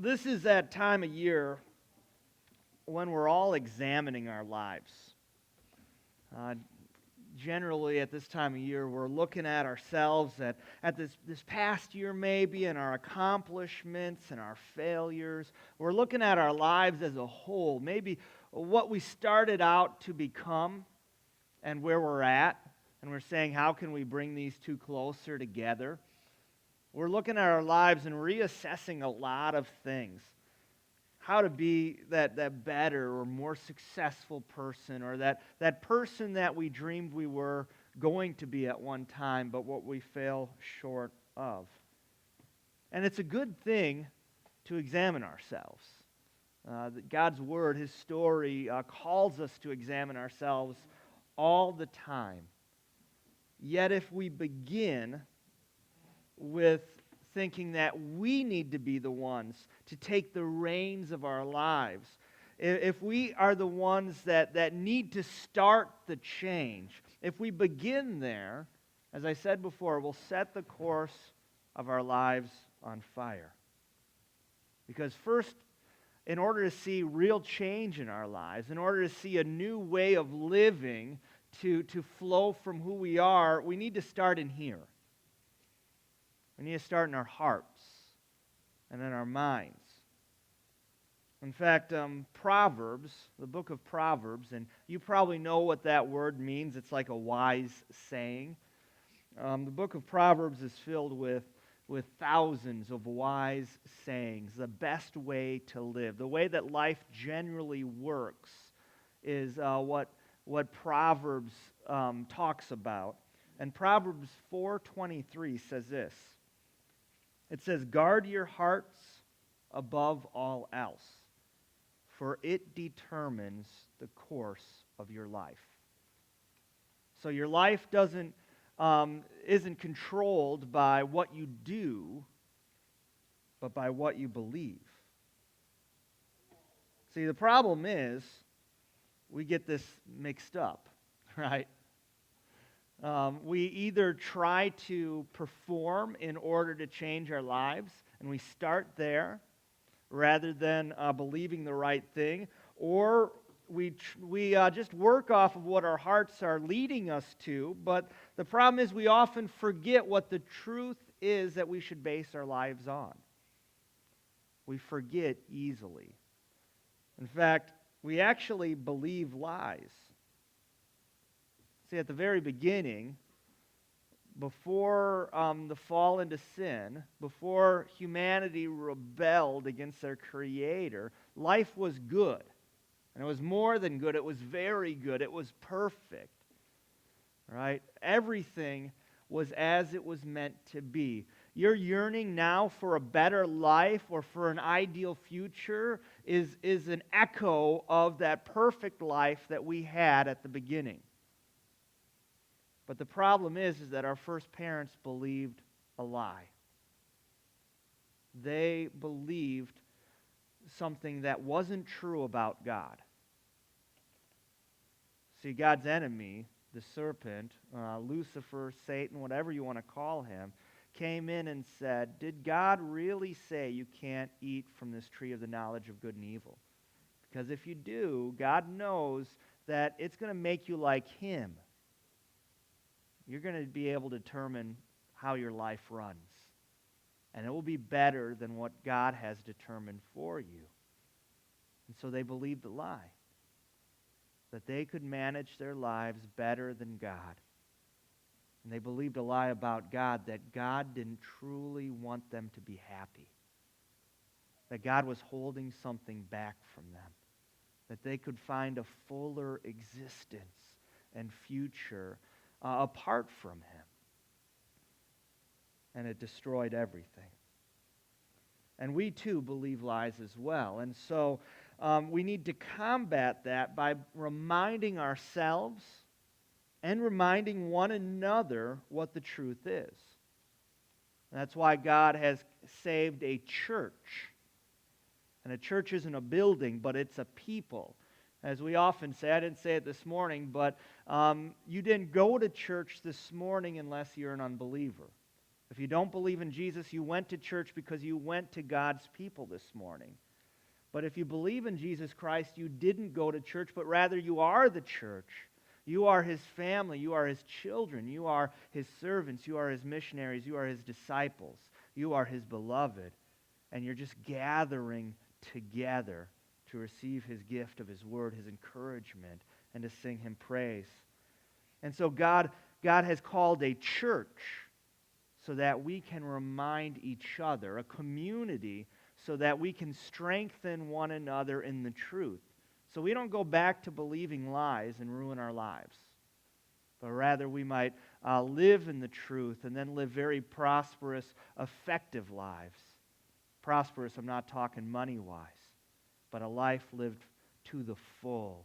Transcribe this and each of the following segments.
This is that time of year when we're all examining our lives. Uh, Generally, at this time of year, we're looking at ourselves, at this past year maybe, and our accomplishments and our failures. We're looking at our lives as a whole, maybe what we started out to become and where we're at, and we're saying, how can we bring these two closer together? We're looking at our lives and reassessing a lot of things. How to be that better or more successful person, or that person that we dreamed we were going to be at one time, but what we fell short of. And it's a good thing to examine ourselves. God's Word, His story, calls us to examine ourselves all the time. Yet if we begin with thinking that we need to be the ones to take the reins of our lives, if we are the ones that need to start the change, if we begin there, as I said before, we'll set the course of our lives on fire. Because first, in order to see real change in our lives, in order to see a new way of living to flow from who we are, we need to start in here. We need to start in our hearts and in our minds. In fact, Proverbs, the book of Proverbs, and you probably know what that word means. It's like a wise saying. The book of Proverbs is filled with thousands of wise sayings. The best way to live, the way that life generally works, is what Proverbs talks about. And Proverbs 4:23 says this. It says, "Guard your hearts above all else, for it determines the course of your life." So your life isn't controlled by what you do, but by what you believe. See, the problem is we get this mixed up, right? We either try to perform in order to change our lives, and we start there rather than believing the right thing, or we just work off of what our hearts are leading us to, but the problem is we often forget what the truth is that we should base our lives on. We forget easily. In fact, we actually believe lies. See, at the very beginning, before the fall into sin, before humanity rebelled against their Creator, life was good. And it was more than good. It was very good. It was perfect. Right? Everything was as it was meant to be. Your yearning now for a better life or for an ideal future is an echo of that perfect life that we had at the beginning. But the problem is that our first parents believed a lie. They believed something that wasn't true about God. See, God's enemy, the serpent, Lucifer, Satan, whatever you want to call him, came in and said, "Did God really say you can't eat from this tree of the knowledge of good and evil? Because if you do, God knows that it's going to make you like Him. You're going to be able to determine how your life runs. And it will be better than what God has determined for you." And so they believed the lie, that they could manage their lives better than God. And they believed a lie about God, that God didn't truly want them to be happy, that God was holding something back from them, that they could find a fuller existence and future apart from Him. And it destroyed everything. And we too believe lies as well. And so we need to combat that by reminding ourselves and reminding one another what the truth is. And that's why God has saved a church. And a church isn't a building, but it's a people. As we often say, I didn't say it this morning, but you didn't go to church this morning unless you're an unbeliever. If you don't believe in Jesus, you went to church because you went to God's people this morning. But if you believe in Jesus Christ, you didn't go to church, but rather you are the church. You are his family. You are his children. You are his servants. You are his missionaries. You are his disciples. You are his beloved. And you're just gathering together to receive his gift of his word, his encouragement, and to sing him praise. And so God has called a church so that we can remind each other, a community, so that we can strengthen one another in the truth. So we don't go back to believing lies and ruin our lives, but rather we might live in the truth and then live very prosperous, effective lives. Prosperous, I'm not talking money-wise, but a life lived to the full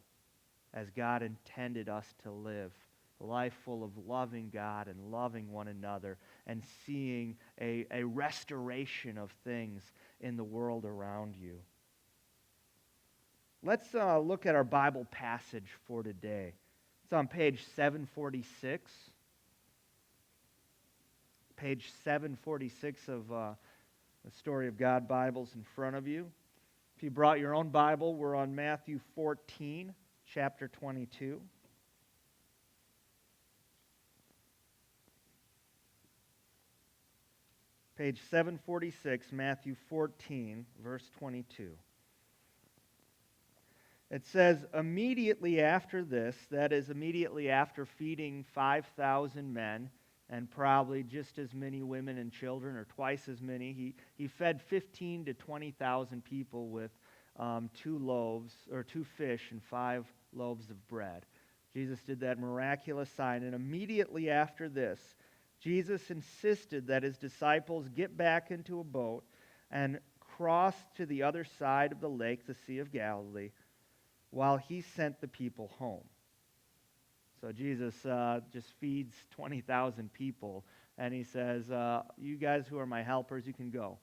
as God intended us to live. A life full of loving God and loving one another and seeing a restoration of things in the world around you. Let's look at our Bible passage for today. It's on page 746. Page 746 of the Story of God Bibles in front of you. If you brought your own Bible, we're on Matthew 14, chapter 22. Page 746, Matthew 14, verse 22. It says, immediately after this, that is, immediately after feeding 5,000 men, and probably just as many women and children, or twice as many, he fed 15 to 20,000 people with 2 fish and 5 loaves of bread. Jesus did that miraculous sign, and immediately after this, Jesus insisted that his disciples get back into a boat and cross to the other side of the lake, the Sea of Galilee, while he sent the people home. So Jesus just feeds 20,000 people, and he says, you guys who are my helpers, you can go,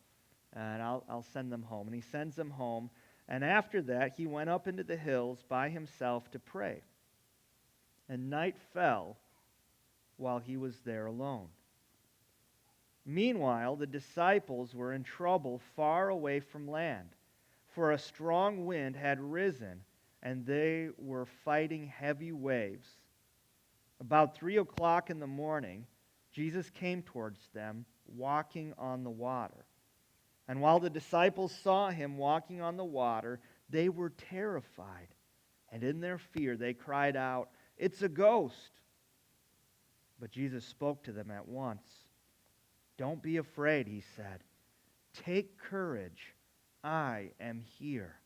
and I'll send them home. And he sends them home, and after that, he went up into the hills by himself to pray. And night fell while he was there alone. Meanwhile, the disciples were in trouble far away from land, for a strong wind had risen, and they were fighting heavy waves. About 3 o'clock in the morning, Jesus came towards them, walking on the water. And while the disciples saw him walking on the water, they were terrified, and in their fear they cried out, "It's a ghost!" But Jesus spoke to them at once. "Don't be afraid," he said. "Take courage. I am here."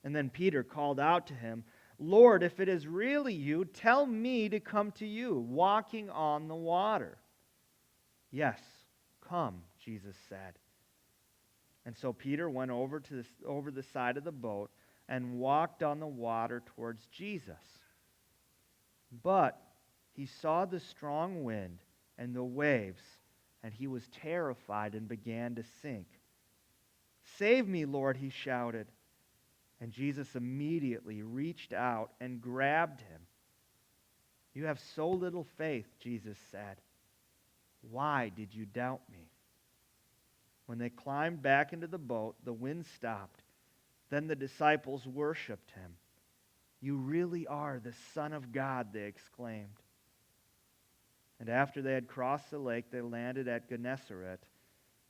And then Peter called out to him, "Lord, if it is really you, tell me to come to you, walking on the water." "Yes, come," Jesus said. And so Peter went over the side of the boat and walked on the water towards Jesus. But he saw the strong wind and the waves, and he was terrified and began to sink. "Save me, Lord," he shouted. And Jesus immediately reached out and grabbed him. "You have so little faith," Jesus said. "Why did you doubt me?" When they climbed back into the boat, the wind stopped. Then the disciples worshipped him. "You really are the Son of God," they exclaimed. And after they had crossed the lake, they landed at Gennesaret.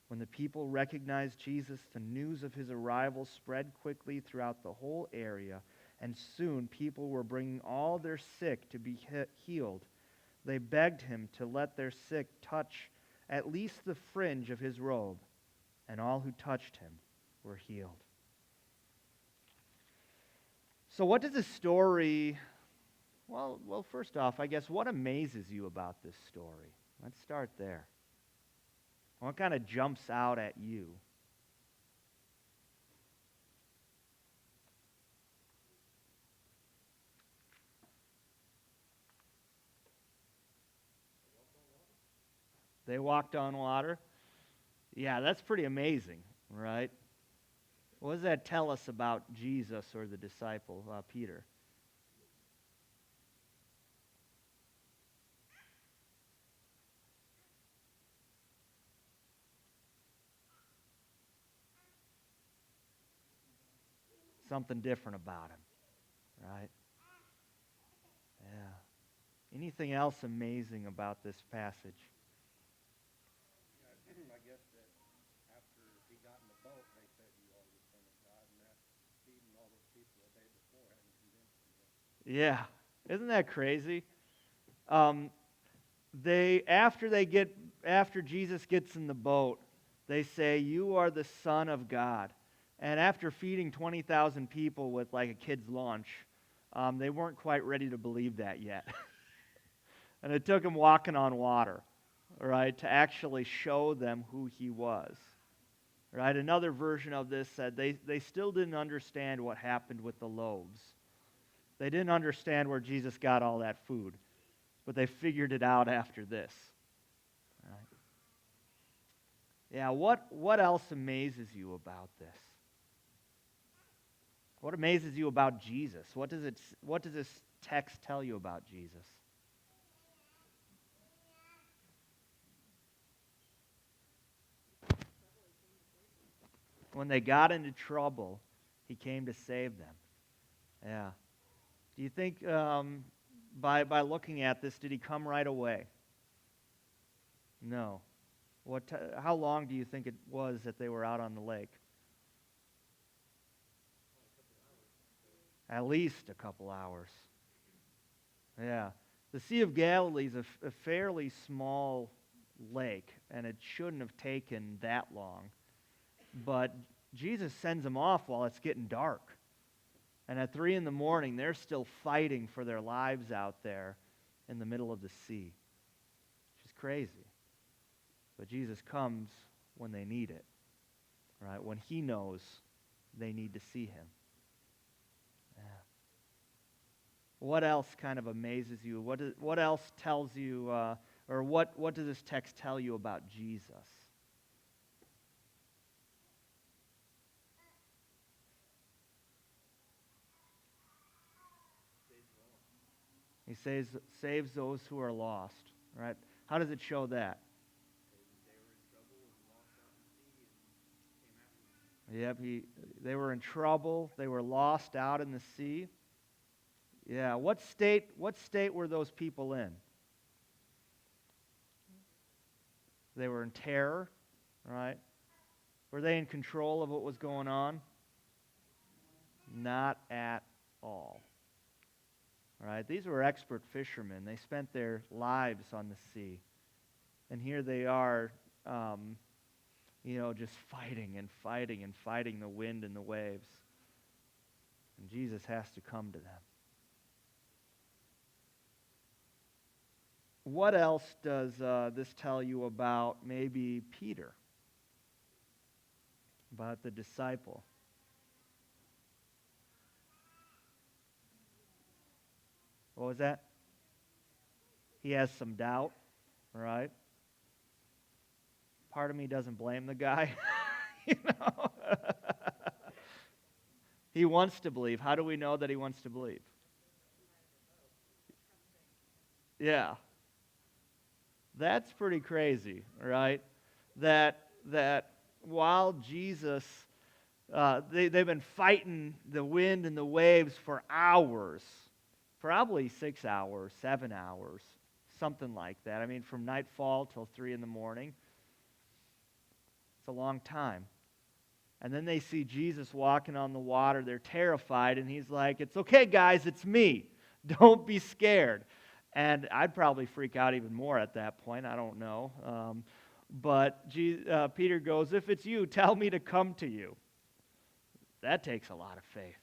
When the people recognized Jesus, the news of his arrival spread quickly throughout the whole area, and soon people were bringing all their sick to be healed. They begged him to let their sick touch at least the fringe of his robe, and all who touched him were healed. So what does this story... Well, first off, I guess, what amazes you about this story? Let's start there. What kind of jumps out at you? They walked on water? Yeah, that's pretty amazing, right? What does that tell us about Jesus or the disciple, Peter? something different about him, right? Yeah. Anything else amazing about this passage? I guess that after he got in the boat, they said, "You are the Son of God," and that feeding all those people the day before hadn't convinced them yet. Yeah. Isn't that crazy? Um, after Jesus gets in the boat, they say, "You are the Son of God." And after feeding 20,000 people with like a kid's lunch, they weren't quite ready to believe that yet. And it took him walking on water, right, to actually show them who he was. Right? Another version of this said they still didn't understand what happened with the loaves. They didn't understand where Jesus got all that food, but they figured it out after this. Right? Yeah, what else amazes you about this? What amazes you about Jesus? What does this text tell you about Jesus? When they got into trouble, he came to save them. Yeah. Do you think by looking at this, did he come right away? No. How long do you think it was that they were out on the lake? At least a couple hours. Yeah. The Sea of Galilee is a fairly small lake, and it shouldn't have taken that long. But Jesus sends them off while it's getting dark. And at 3 in the morning, they're still fighting for their lives out there in the middle of the sea, which is crazy. But Jesus comes when they need it, right? When he knows they need to see him. Yeah. What else kind of amazes you? What else tells you, or what does this text tell you about Jesus? He saves those who are lost, right? How does it show that? Yep, they were in trouble. They were lost out in the sea. Yeah, what state were those people in? They were in terror, right? Were they in control of what was going on? Not at all. Right? These were expert fishermen. They spent their lives on the sea. And here they are, just fighting and fighting and fighting the wind and the waves. And Jesus has to come to them. What else does this tell you about maybe Peter? About the disciple? What was that? He has some doubt, right? Part of me doesn't blame the guy. you know? He wants to believe. How do we know that he wants to believe? Yeah. That's pretty crazy, right? That while Jesus, they've been fighting the wind and the waves for hours, probably 6 hours, 7 hours, something like that. I mean, from nightfall till 3 in the morning. It's a long time. And then they see Jesus walking on the water. They're terrified, and he's like, "It's okay, guys, it's me. Don't be scared." And I'd probably freak out even more at that point. I don't know. But Peter goes, "If it's you, tell me to come to you." That takes a lot of faith,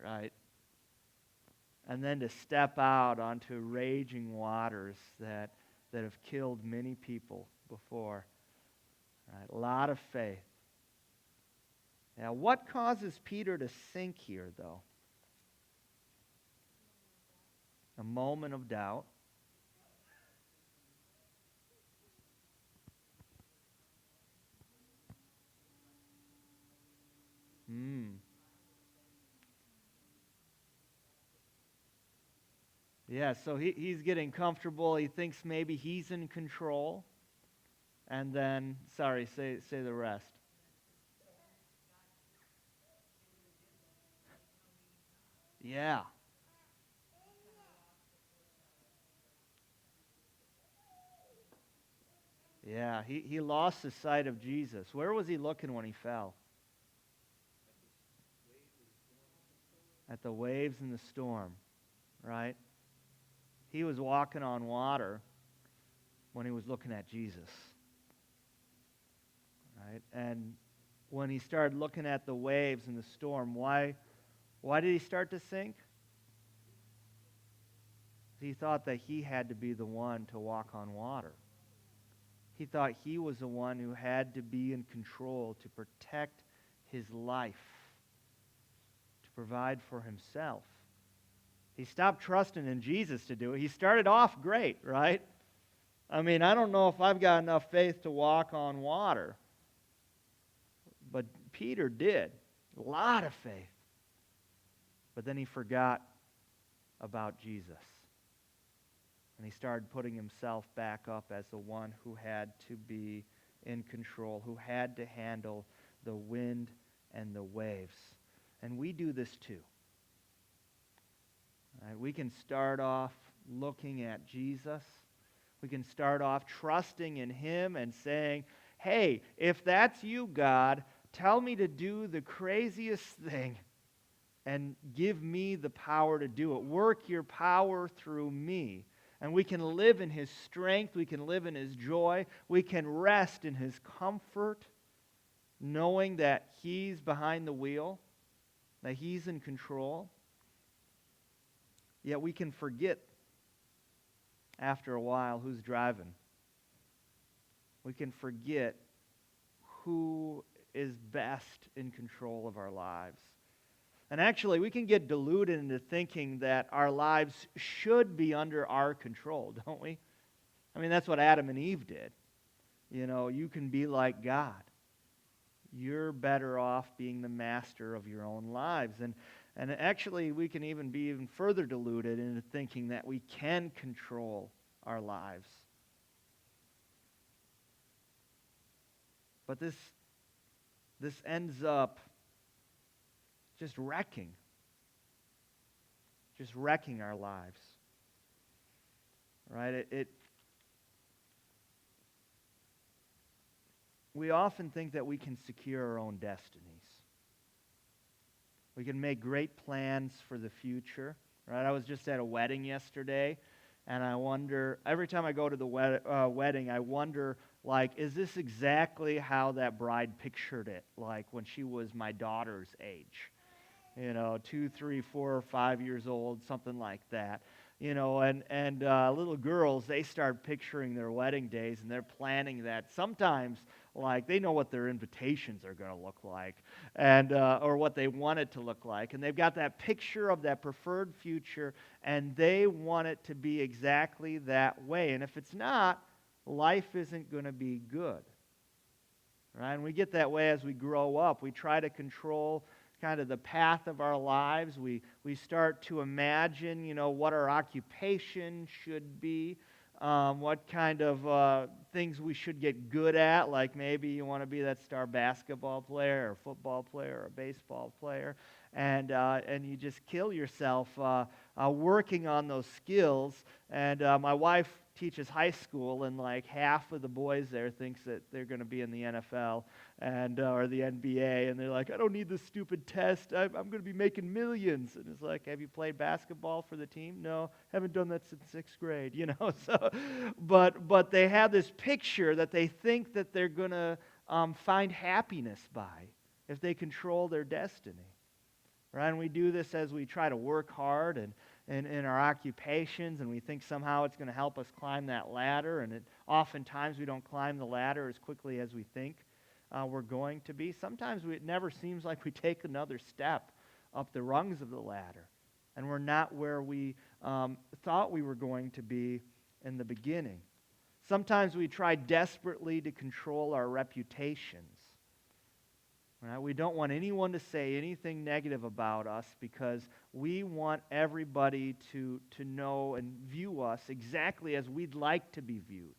right? And then to step out onto raging waters that have killed many people before. Right? A lot of faith. Now, what causes Peter to sink here, though? A moment of doubt. Yeah, so he's getting comfortable. He thinks maybe he's in control. And then, say the rest. Yeah. Yeah, he lost the sight of Jesus. Where was he looking when he fell? At the waves in the storm, right? He was walking on water when he was looking at Jesus, right? And when he started looking at the waves in the storm, why did he start to sink? He thought that he had to be the one to walk on water. He thought he was the one who had to be in control to protect his life, to provide for himself. He stopped trusting in Jesus to do it. He started off great, right? I mean, I don't know if I've got enough faith to walk on water. But Peter did. A lot of faith. But then he forgot about Jesus. And he started putting himself back up as the one who had to be in control, who had to handle the wind and the waves. And we do this too. Right? We can start off looking at Jesus. We can start off trusting in him and saying, hey, if that's you, God, tell me to do the craziest thing and give me the power to do it. Work your power through me. And we can live in his strength. We can live in his joy. We can rest in his comfort, knowing that he's behind the wheel, that he's in control. Yet we can forget after a while who's driving. We can forget who is best in control of our lives. And actually, we can get deluded into thinking that our lives should be under our control, don't we? I mean, that's what Adam and Eve did. You know, you can be like God. You're better off being the master of your own lives. And actually, we can even be even further deluded into thinking that we can control our lives. But this ends up just wrecking our lives, right? We often think that we can secure our own destinies. We can make great plans for the future, right? I was just at a wedding yesterday, and I wonder, every time I go to the wedding, I wonder, like, is this exactly how that bride pictured it, like when she was my daughter's age? 2, 3, 4, or 5 years old, something like that. And little girls, they start picturing their wedding days, and they're planning that. Sometimes, like, they know what their invitations are going to look like, and or what they want it to look like. And they've got that picture of that preferred future, and they want it to be exactly that way. And if it's not, life isn't going to be good. Right? And we get that way as we grow up. We try to control kind of the path of our lives. We start to imagine, what our occupation should be, what kind of things we should get good at, like maybe you want to be that star basketball player or football player or baseball player, and you just kill yourself working on those skills. And my wife teaches high school, and like half of the boys there thinks that they're going to be in the NFL and or the NBA, and they're like, I don't need this stupid test. I'm going to be making millions. And it's like, have you played basketball for the team? No, haven't done that since 6th grade. So, but they have this picture that they think that they're going to find happiness by if they control their destiny. Right? And we do this as we try to work hard and in our occupations, and we think somehow it's going to help us climb that ladder, and oftentimes we don't climb the ladder as quickly as we think we're going to be. Sometimes it never seems like we take another step up the rungs of the ladder, and we're not where we thought we were going to be in the beginning. Sometimes we try desperately to control our reputations. Right? We don't want anyone to say anything negative about us because we want everybody to know and view us exactly as we'd like to be viewed.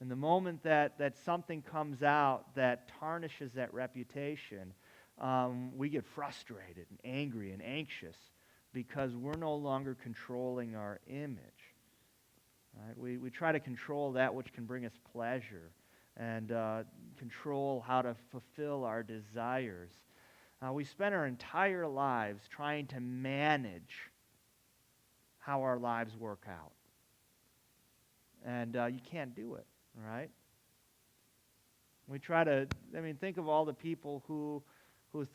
And the moment that something comes out that tarnishes that reputation, we get frustrated and angry and anxious. because we're no longer controlling our image. Right? We try to control that which can bring us pleasure and control how to fulfill our desires. We spend our entire lives trying to manage how our lives work out. And you can't do it, right? We try to, think of all the people who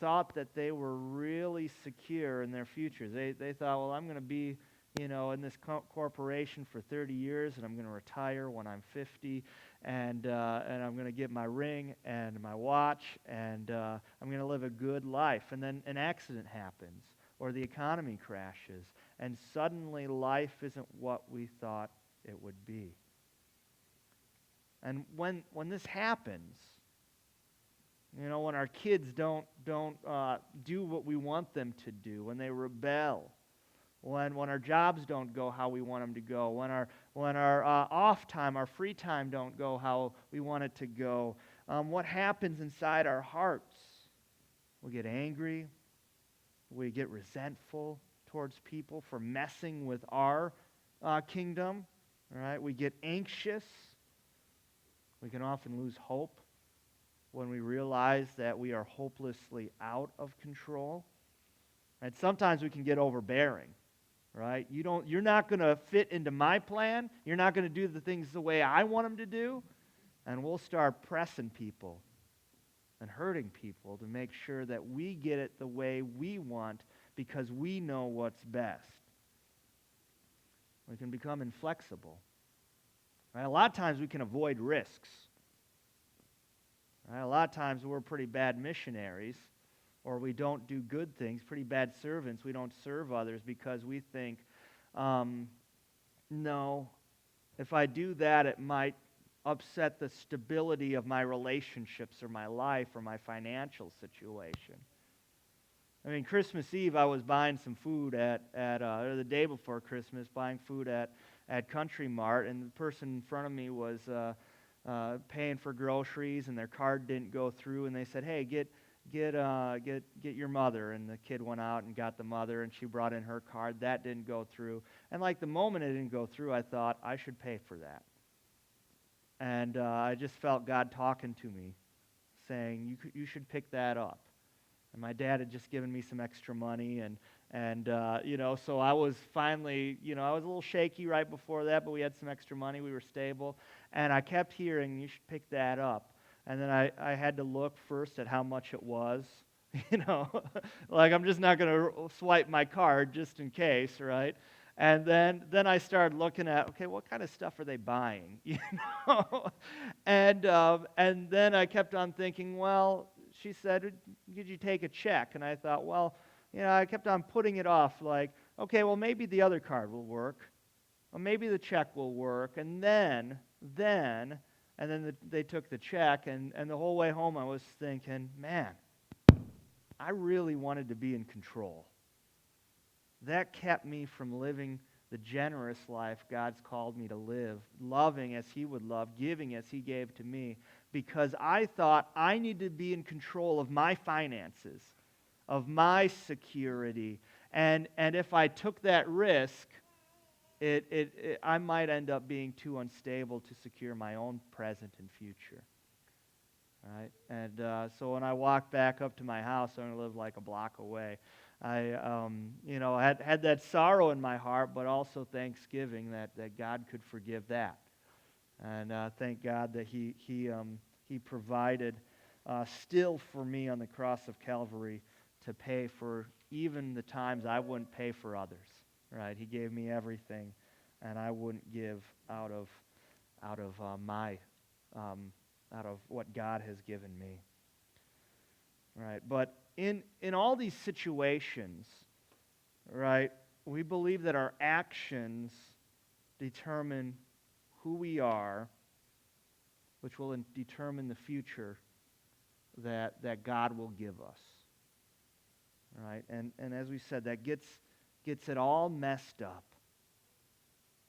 thought that they were really secure in their futures. They thought, well, I'm going to be, in this corporation for 30 years, and I'm going to retire when I'm 50, and I'm going to get my ring and my watch, and I'm going to live a good life. And then an accident happens, or the economy crashes, and suddenly life isn't what we thought it would be. And when this happens, when our kids don't do what we want them to do, when they rebel, when our jobs don't go how we want them to go, when our off time, our free time don't go how we want it to go, what happens inside our hearts? We get angry. We get resentful towards people for messing with our kingdom. Right? We get anxious. We can often lose hope when we realize that we are hopelessly out of control. And sometimes we can get overbearing, right? You're not going to fit into my plan. You're not going to do the things the way I want them to do. And we'll start pressing people and hurting people to make sure that we get it the way we want because we know what's best. We can become inflexible. Right? A lot of times we can avoid risks. Right? A lot of times we're pretty bad missionaries, or we don't do good things, pretty bad servants. We don't serve others because we think, no, if I do that, it might upset the stability of my relationships or my life or my financial situation. Christmas Eve, I was buying some food or the day before Christmas, buying food at Country Mart, and the person in front of me was paying for groceries, and their card didn't go through, and they said, "Hey, get your mother." And the kid went out and got the mother, and she brought in her card. That didn't go through. And like the moment it didn't go through, I thought, I should pay for that. And I just felt God talking to me, saying, you should pick that up. And my dad had just given me some extra money, and so I was finally, I was a little shaky right before that, but we had some extra money, we were stable, and I kept hearing, you should pick that up. And then I had to look first at how much it was, like I'm just not going to swipe my card just in case, right? And then I started looking at, okay, what kind of stuff are they buying, And then I kept on thinking, well, she said, could you take a check? And I thought, well, I kept on putting it off, like, okay, well, maybe the other card will work, or maybe the check will work, and then they took the check, and the whole way home I was thinking, man, I really wanted to be in control. That kept me from living the generous life God's called me to live, loving as He would love, giving as He gave to me, because I thought I needed to be in control of my finances, of my security, and if I took that risk, I might end up being too unstable to secure my own present and future. Right? And so when I walked back up to my house, I only lived like a block away. I had that sorrow in my heart, but also thanksgiving that God could forgive that. And thank God that He provided still for me on the cross of Calvary to pay for even the times I wouldn't pay for others. Right? He gave me everything, and I wouldn't give out of what God has given me. Right? But in all these situations, right, we believe that our actions determine who we are, which will determine the future that God will give us. Right? And as we said, that gets it all messed up.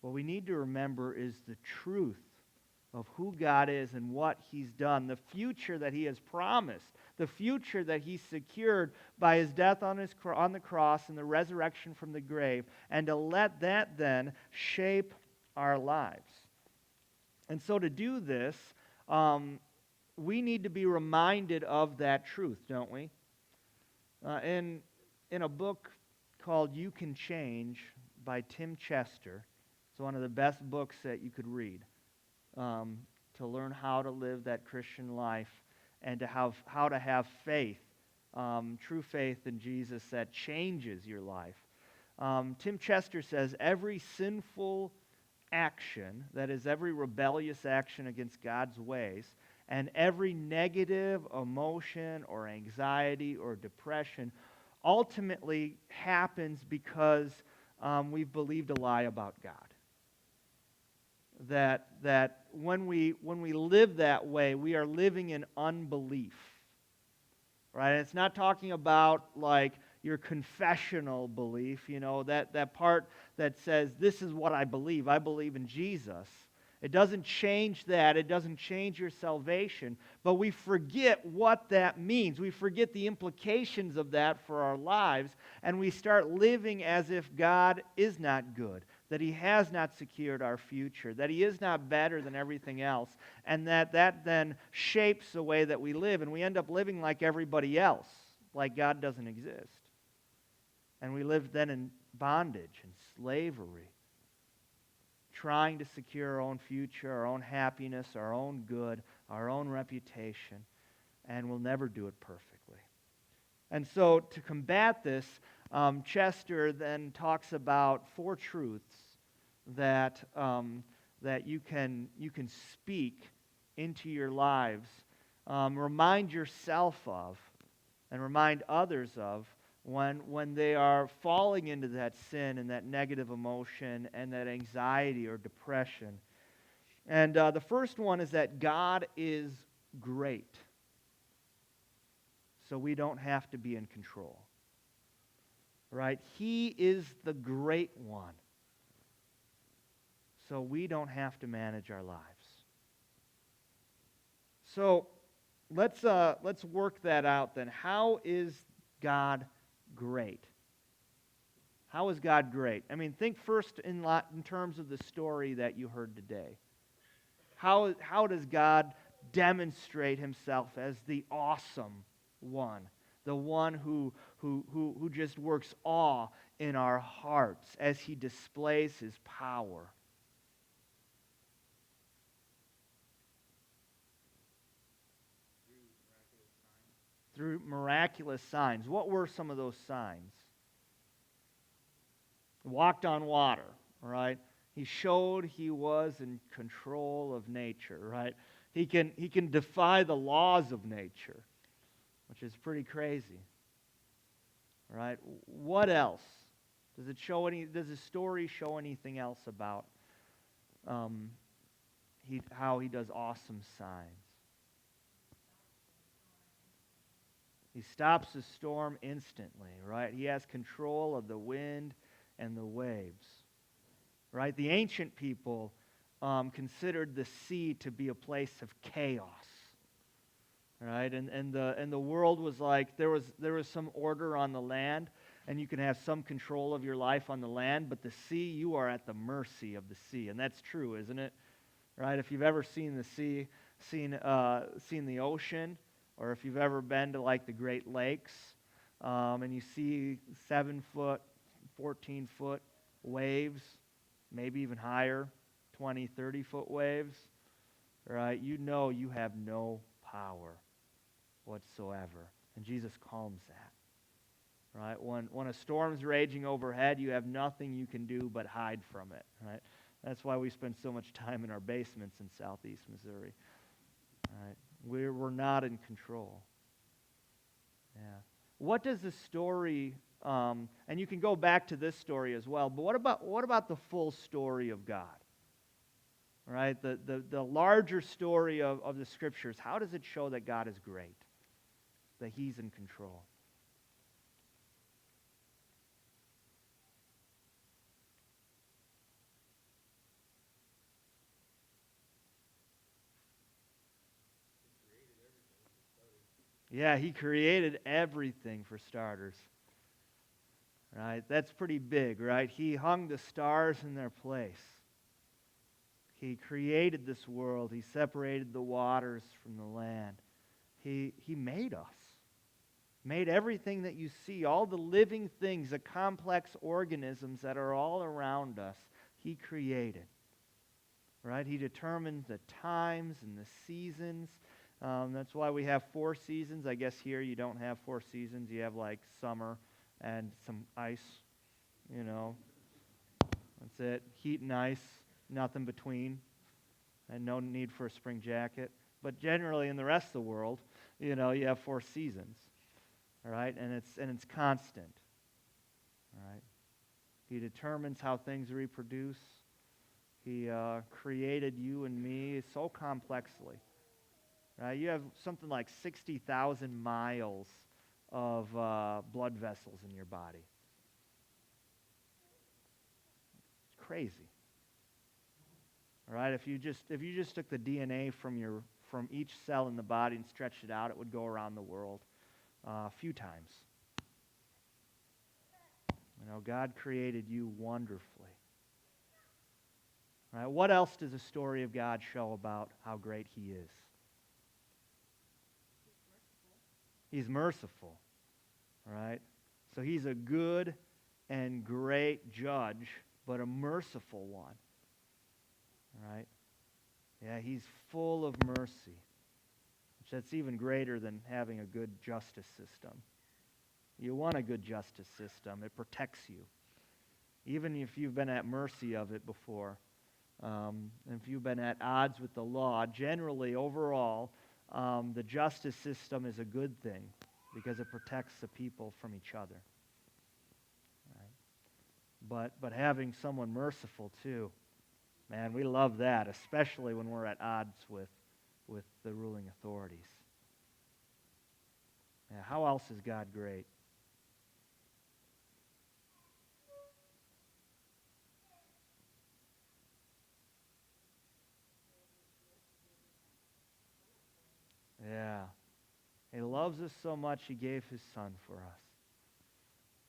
What we need to remember is the truth of who God is and what He's done, the future that He has promised, the future that he secured by his death on the cross and the resurrection from the grave, and to let that then shape our lives. And so to do this, we need to be reminded of that truth, don't we? In a book called You Can Change by Tim Chester, it's one of the best books that you could read to learn how to live that Christian life and how to have faith, true faith in Jesus that changes your life. Tim Chester says, every sinful action, that is, every rebellious action against God's ways, and every negative emotion or anxiety or depression ultimately happens because we've believed a lie about God. That when we live that way, we are living in unbelief. Right? It's not talking about like your confessional belief, that part that says, this is what I believe in Jesus. It doesn't change that. It doesn't change your salvation. But we forget what that means. We forget the implications of that for our lives, and we start living as if God is not good, that he has not secured our future, that he is not better than everything else, and that then shapes the way that we live, and we end up living like everybody else, like God doesn't exist. And we live then in bondage and slavery, trying to secure our own future, our own happiness, our own good, our own reputation, and we'll never do it perfectly. And so to combat this, Chester then talks about 4 truths that you can speak into your lives, remind yourself of, and remind others of when they are falling into that sin and that negative emotion and that anxiety or depression. And the first one is that God is great, so we don't have to be in control. Right? He is the great one, so we don't have to manage our lives. So let's work that out then. How is God great? How is God great? I mean, think first in terms of the story that you heard today. How does God demonstrate himself as the awesome one? The one who just works awe in our hearts as he displays his power. Through miraculous signs. What were some of those signs? Walked on water, right? He showed he was in control of nature, right? He can defy the laws of nature, which is pretty crazy, right? What else? Does the story show anything else about how he does awesome signs? He stops the storm instantly, right? He has control of the wind and the waves, right? The ancient people considered the sea to be a place of chaos, right? And the world was like there was some order on the land, and you can have some control of your life on the land, but the sea, you are at the mercy of the sea, and that's true, isn't it? Right? If you've ever seen the sea, seen the ocean, or if you've ever been to like the Great Lakes, and you see 7-foot, 14-foot waves, maybe even higher, 20, 30-foot waves, right? You know you have no power whatsoever. And Jesus calms that, right? When a storm's raging overhead, you have nothing you can do but hide from it, right? That's why we spend so much time in our basements in southeast Missouri, right? We're not in control. Yeah. What does the story, and you can go back to this story as well, but what about the full story of God? Right? The larger story of the Scriptures, how does it show that God is great? That he's in control? Yeah, he created everything for starters. Right? That's pretty big, right? He hung the stars in their place. He created this world. He separated the waters from the land. He made us. Made everything that you see, all the living things, the complex organisms that are all around us, he created. Right? He determined the times and the seasons. That's why we have 4 seasons. I guess here you don't have 4 seasons. You have like summer and some ice, you know. That's it. Heat and ice, nothing between, and no need for a spring jacket. But generally in the rest of the world, you know, you have 4 seasons. All right? And it's constant. All right? He determines how things reproduce. He created you and me so complexly. Right? You have something like 60,000 miles of blood vessels in your body. It's crazy. All right? If you just took the DNA from each cell in the body and stretched it out, it would go around the world a few times. You know, God created you wonderfully. All right? What else does the story of God show about how great He is? He's merciful, right? So he's a good and great judge, but a merciful one, right? Yeah, he's full of mercy, which that's even greater than having a good justice system. You want a good justice system. It protects you. Even if you've been at mercy of it before, if you've been at odds with the law, generally, overall, the justice system is a good thing because it protects the people from each other. Right? But having someone merciful too, man, we love that, especially when we're at odds with the ruling authorities. Yeah, how else is God great? Yeah. He loves us so much, He gave His Son for us.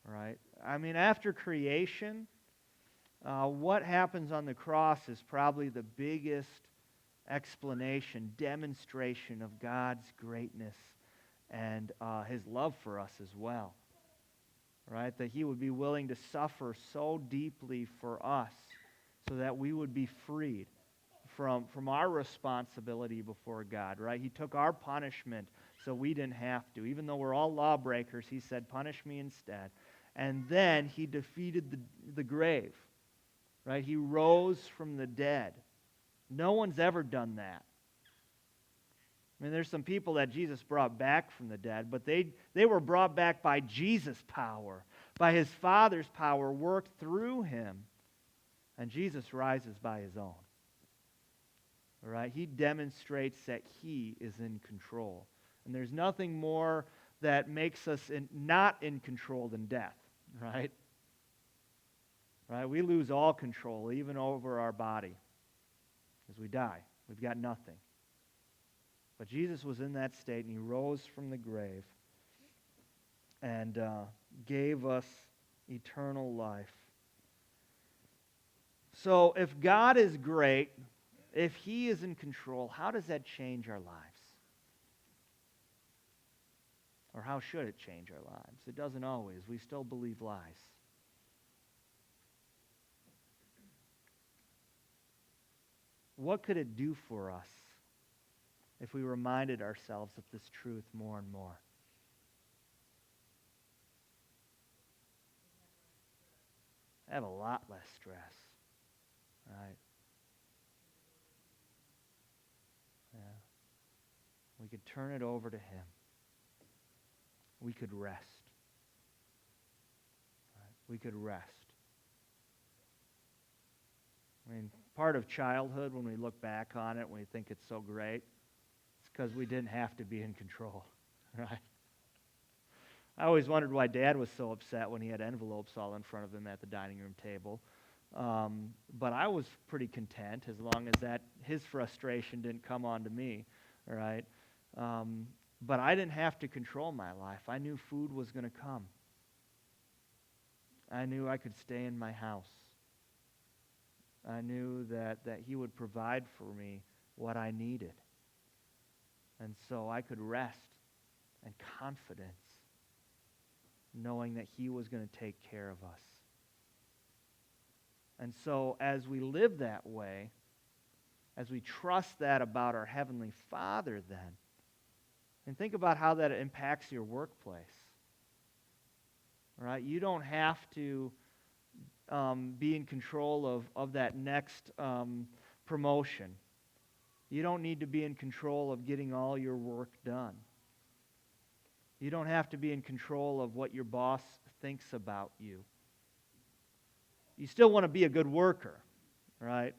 Right? I mean, after creation, what happens on the cross is probably the biggest explanation, demonstration of God's greatness and His love for us as well. Right? That He would be willing to suffer so deeply for us so that we would be freed from our responsibility before God, right? He took our punishment so we didn't have to. Even though we're all lawbreakers, He said, punish me instead. And then He defeated the grave, right? He rose from the dead. No one's ever done that. I mean, there's some people that Jesus brought back from the dead, but they were brought back by Jesus' power, by His Father's power worked through Him. And Jesus rises by His own. All right? He demonstrates that He is in control. And there's nothing more that makes us not in control than death, right? Right? We lose all control, even over our body, as we die. We've got nothing. But Jesus was in that state, and He rose from the grave and gave us eternal life. So if God is great, if He is in control, how does that change our lives? Or how should it change our lives? It doesn't always. We still believe lies. What could it do for us if we reminded ourselves of this truth more and more? Have a lot less stress, right? Yeah. We could turn it over to Him. We could rest. Right? We could rest. I mean, part of childhood, when we look back on it, when we think it's so great, it's because we didn't have to be in control, right? I always wondered why Dad was so upset when he had envelopes all in front of him at the dining room table. But I was pretty content as long as his frustration didn't come on to me, all right? But I didn't have to control my life. I knew food was going to come. I knew I could stay in my house. I knew that He would provide for me what I needed. And so I could rest in confidence, knowing that He was going to take care of us. And so as we live that way, as we trust that about our Heavenly Father then, and think about how that impacts your workplace. Right? You don't have to be in control of that next promotion. You don't need to be in control of getting all your work done. You don't have to be in control of what your boss thinks about you. You still want to be a good worker, right?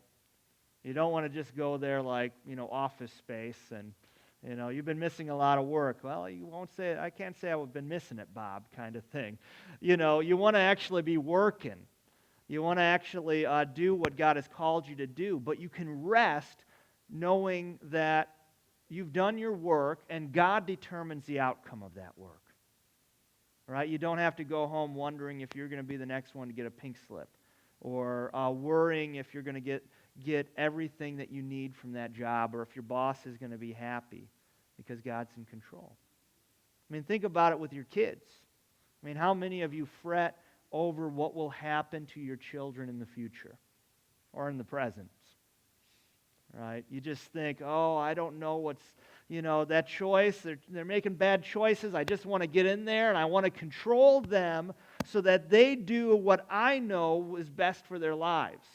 You don't want to just go there like, Office Space and, you've been missing a lot of work. Well, you won't say, I can't say I've been missing it, Bob, kind of thing. You want to actually be working. You want to actually do what God has called you to do, but you can rest knowing that you've done your work and God determines the outcome of that work. Right? You don't have to go home wondering if you're going to be the next one to get a pink slip or worrying if you're going to get everything that you need from that job or if your boss is going to be happy because God's in control. I mean, think about it with your kids. I mean, how many of you fret over what will happen to your children in the future or in the present? Right? You just think, oh, I don't know what's, that choice. They're making bad choices. I just want to get in there and I want to control them so that they do what I know is best for their lives.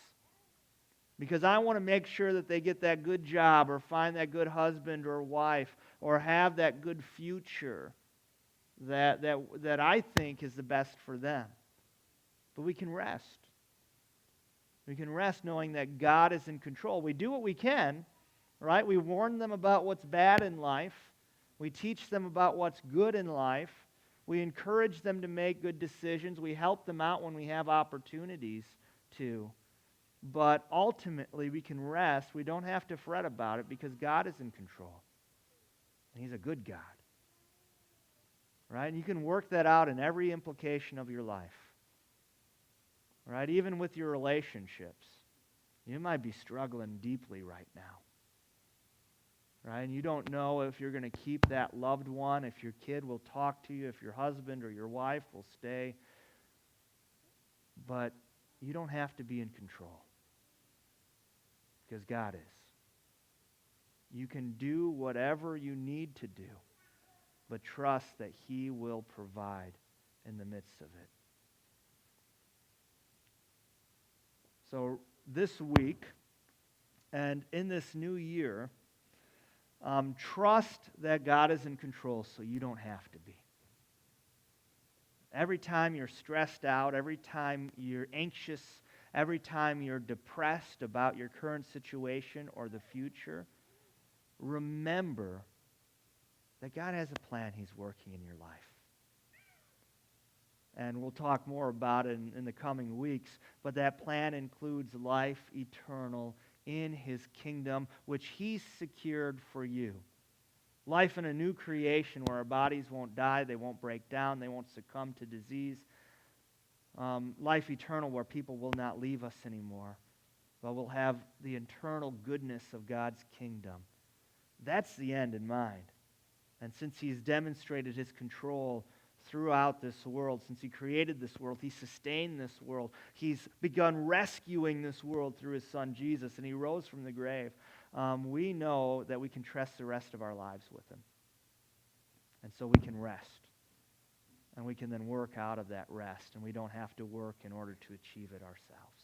Because I want to make sure that they get that good job or find that good husband or wife or have that good future that I think is the best for them. But we can rest. We can rest knowing that God is in control. We do what we can, right? We warn them about what's bad in life. We teach them about what's good in life. We encourage them to make good decisions. We help them out when we have opportunities to. But ultimately, we can rest. We don't have to fret about it because God is in control. And He's a good God. Right? And you can work that out in every implication of your life. Right? Even with your relationships. You might be struggling deeply right now. Right? And you don't know if you're going to keep that loved one, if your kid will talk to you, if your husband or your wife will stay. But you don't have to be in control. Because God is. You can do whatever you need to do, but trust that He will provide in the midst of it. So this week and in this new year, trust that God is in control so you don't have to be. Every time you're stressed out, every time you're anxious, every time you're depressed about your current situation or the future, remember that God has a plan He's working in your life. And we'll talk more about it in the coming weeks, but that plan includes life eternal in His kingdom, which He's secured for you. Life in a new creation where our bodies won't die, they won't break down, they won't succumb to disease. Life eternal where people will not leave us anymore, but we'll have the eternal goodness of God's kingdom. That's the end in mind. And since He's demonstrated His control throughout this world, since He created this world, He sustained this world, He's begun rescuing this world through His Son Jesus, and He rose from the grave, we know that we can trust the rest of our lives with Him. And so we can rest. And we can then work out of that rest, and we don't have to work in order to achieve it ourselves.